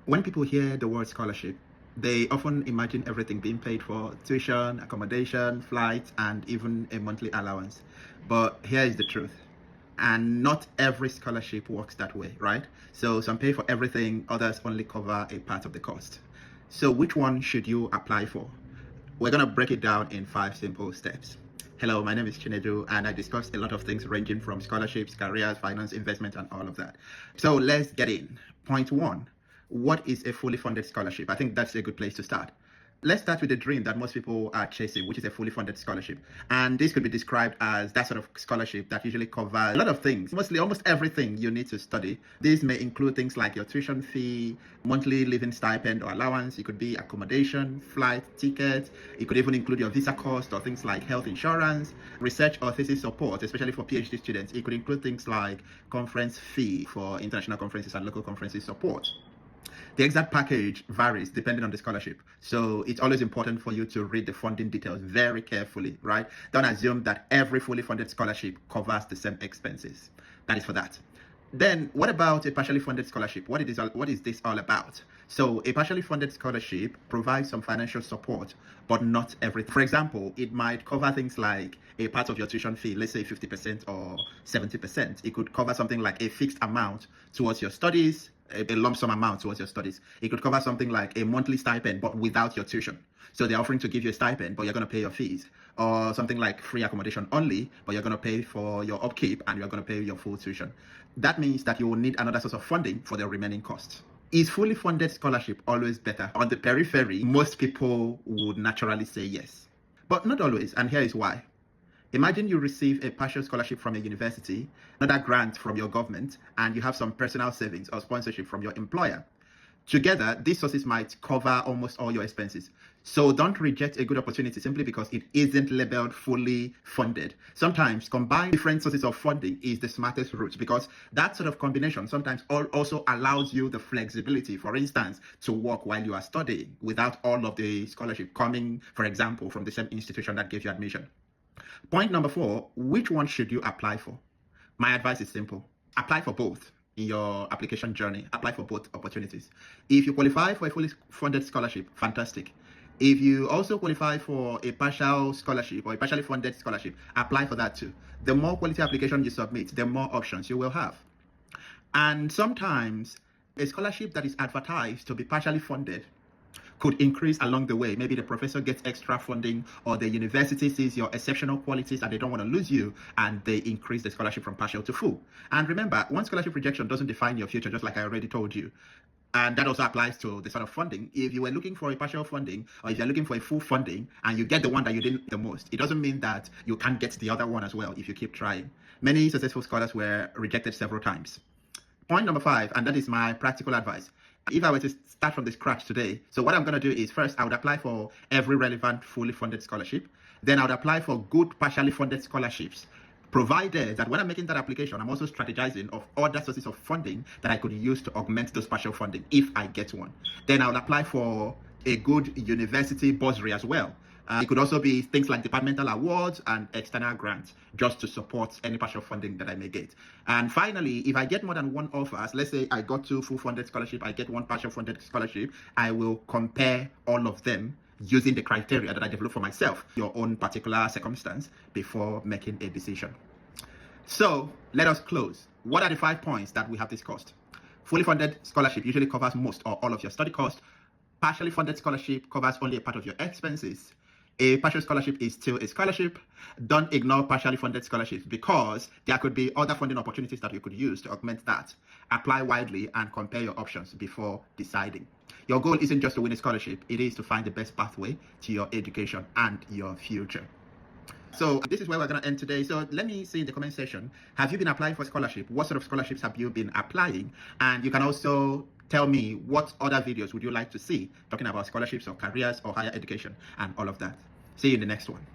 When people hear the word scholarship, they often imagine everything being paid for: tuition, accommodation, flights, and even a monthly allowance. But here is the truth. And not every scholarship works that way, right? So some pay for everything, others only cover a part of the cost. So which one should you apply for? We're going to break it down in 5 simple steps. Hello, my name is Chinedu, and I discuss a lot of things ranging from scholarships, careers, finance, investment, and all of that. So let's get in. Point 1. What is a fully funded scholarship? I think that's a good place to start. Let's start with the dream that most people are chasing, which is a fully funded scholarship. And this could be described as that sort of scholarship that usually covers a lot of things, mostly almost everything you need to study. These may include things like your tuition fee, monthly living stipend or allowance. It could be accommodation, flight tickets. It could even include your visa cost or things like health insurance, research or thesis support, especially for PhD students. It could include things like conference fee for international conferences and local conferences support. The exact package varies depending on the scholarship. So it's always important for you to read the funding details very carefully, right? Don't assume that every fully funded scholarship covers the same expenses. That is for that. Then what about a partially funded scholarship? What is this all about? So a partially funded scholarship provides some financial support, but not everything. For example, it might cover things like a part of your tuition fee, let's say 50% or 70%. It could cover something like a fixed amount towards your studies, a lump sum amount towards your studies. It could cover something like a monthly stipend, but without your tuition. So they're offering to give you a stipend, but you're going to pay your fees. Or something like free accommodation only, but you're going to pay for your upkeep and you're going to pay your full tuition. That means that you will need another source of funding for the remaining costs. Is fully funded scholarship always better? On the periphery, most people would naturally say yes, but not always, and here is why. Imagine you receive a partial scholarship from a university, another grant from your government, and you have some personal savings or sponsorship from your employer. Together, these sources might cover almost all your expenses. So don't reject a good opportunity simply because it isn't labeled fully funded. Sometimes combining different sources of funding is the smartest route, because that sort of combination sometimes also allows you the flexibility, for instance, to work while you are studying without all of the scholarship coming, for example, from the same institution that gave you admission. Point number 4, which one should you apply for? My advice is simple. Apply for both. In your application journey, apply for both opportunities. If you qualify for a fully funded scholarship, fantastic. If you also qualify for a partial scholarship or a partially funded scholarship, apply for that too. The more quality application you submit, the more options you will have. And sometimes a scholarship that is advertised to be partially funded could increase along the way. Maybe the professor gets extra funding, or the university sees your exceptional qualities and they don't want to lose you, and they increase the scholarship from partial to full. And remember, one scholarship rejection doesn't define your future, just like I already told you. And that also applies to the sort of funding. If you were looking for a partial funding, or if you're looking for a full funding and you get the one that you didn't the most, it doesn't mean that you can't get the other one as well if you keep trying. Many successful scholars were rejected several times. Point number 5, and that is my practical advice. If I were to start from the scratch today, so what I'm going to do is, first, I would apply for every relevant fully funded scholarship. Then I would apply for good partially funded scholarships, provided that when I'm making that application, I'm also strategizing of other sources of funding that I could use to augment those partial funding if I get one. Then I would apply for a good university bursary as well. It could also be things like departmental awards and external grants, just to support any partial funding that I may get. And finally, if I get more than one offers, let's say I got 2 full funded scholarship, I get 1 partial funded scholarship, I will compare all of them using the criteria that I develop for myself, your own particular circumstance, before making a decision. So let us close. What are the 5 points that we have discussed? Fully funded scholarship usually covers most or all of your study costs. Partially funded scholarship covers only a part of your expenses. A partial scholarship is still a scholarship. Don't ignore partially funded scholarships, because there could be other funding opportunities that you could use to augment that. Apply widely and compare your options before deciding. Your goal isn't just to win a scholarship, it is to find the best pathway to your education and your future. So this is where we're going to end today. So let me see in the comment section, have you been applying for scholarship? What sort of scholarships have you been applying? And you can also tell me what other videos would you like to see talking about scholarships or careers or higher education and all of that. See you in the next one.